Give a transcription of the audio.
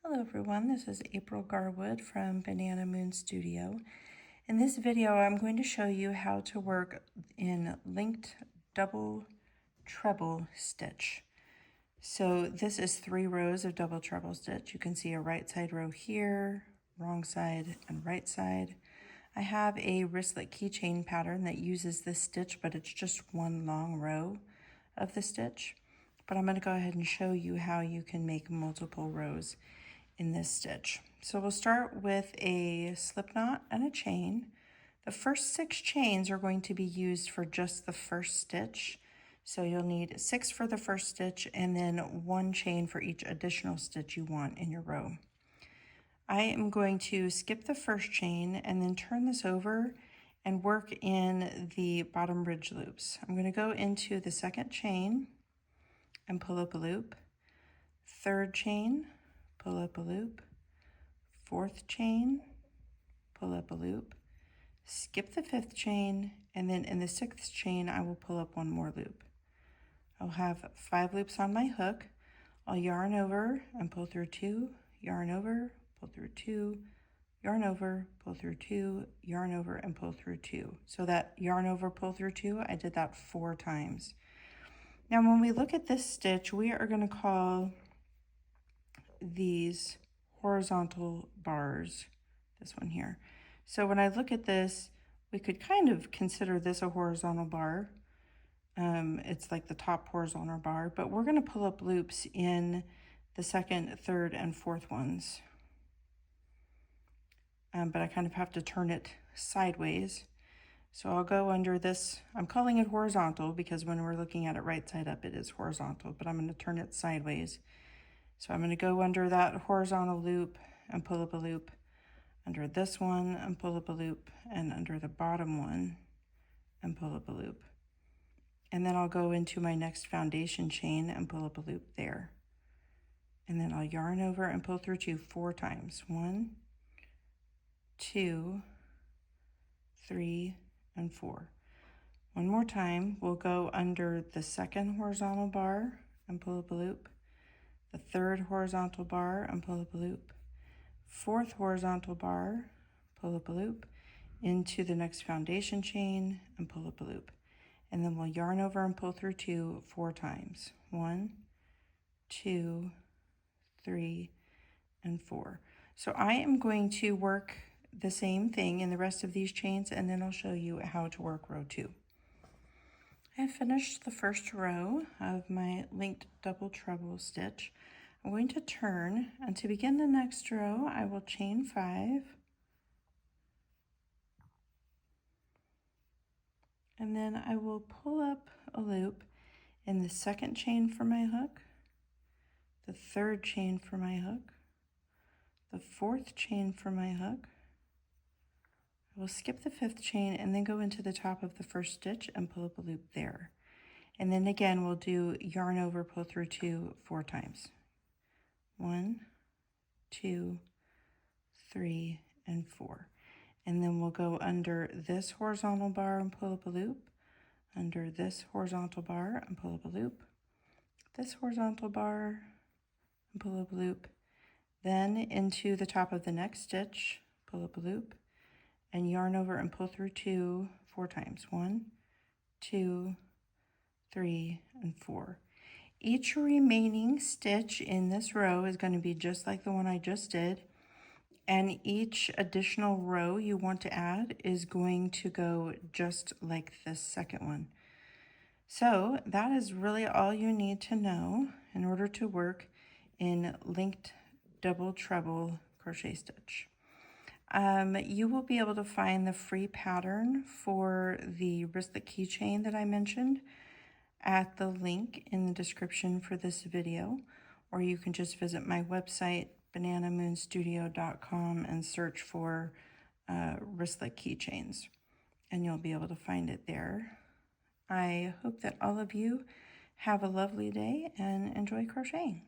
Hello everyone, this is April Garwood from Banana Moon Studio. In this video, I'm going to show you how to work in linked double treble stitch. So this is 3 rows of double treble stitch. You can see a right side row here, wrong side, and right side. I have a wristlet keychain pattern that uses this stitch, but it's just one long row of the stitch. But I'm going to go ahead and show you how you can make multiple rows in this stitch. So we'll start with a slip knot and a chain. The first 6 chains are going to be used for just the first stitch. So you'll need 6 for the first stitch and then 1 chain for each additional stitch you want in your row. I am going to skip the first chain and then turn this over and work in the bottom ridge loops. I'm going to go into the second chain and pull up a loop, third chain, pull up a loop, fourth chain, pull up a loop, skip the 5th chain, and then in the 6th chain I will pull up 1 more loop. I'll have 5 loops on my hook. I'll yarn over and pull through 2, yarn over, pull through 2, yarn over, pull through 2, yarn over, and pull through 2. So that yarn over, pull through 2, I did that 4 times. Now when we look at this stitch, we are going to call these horizontal bars, this one here. So when I look at this, we could kind of consider this a horizontal bar. It's like the top horizontal bar, but we're going to pull up loops in the 2nd, 3rd, and 4th ones. But I kind of have to turn it sideways. So I'll go under this, I'm calling it horizontal because when we're looking at it right side up, it is horizontal, but I'm going to turn it sideways. So I'm going to go under that horizontal loop and pull up a loop, under this one and pull up a loop, and under the bottom one and pull up a loop. And then I'll go into my next foundation chain and pull up a loop there. And then I'll yarn over and pull through 2 4 times. 1, 2, 3, and 4. One more time, we'll go under the 2nd horizontal bar and pull up a loop, the 3rd horizontal bar and pull up a loop, 4th horizontal bar, pull up a loop, into the next foundation chain and pull up a loop. And then we'll yarn over and pull through 2 4 times. 1, 2, 3, and 4. So I am going to work the same thing in the rest of these chains, and then I'll show you how to work row 2. I finished the first row of my linked double treble stitch. I'm going to turn, and to begin the next row, I will chain 5, and then I will pull up a loop in the 2nd chain for my hook, the 3rd chain for my hook, the 4th chain for my hook. I will skip the 5th chain and then go into the top of the first stitch and pull up a loop there. And then again, we'll do yarn over, pull through 2 4 times. 1, 2, 3, and 4. And then we'll go under this horizontal bar and pull up a loop, under this horizontal bar and pull up a loop, this horizontal bar and pull up a loop, then into the top of the next stitch, pull up a loop, and yarn over and pull through 2 4 times. 1, 2, 3, and 4. Each remaining stitch in this row is going to be just like the one I just did, and each additional row you want to add is going to go just like this second one. So that is really all you need to know in order to work in linked double treble crochet stitch. You will be able to find the free pattern for the wristlet keychain that I mentioned at the link in the description for this video, or you can just visit my website, bananamoonstudio.com, and search for wristlet keychains, and you'll be able to find it there. I hope that all of you have a lovely day and enjoy crocheting.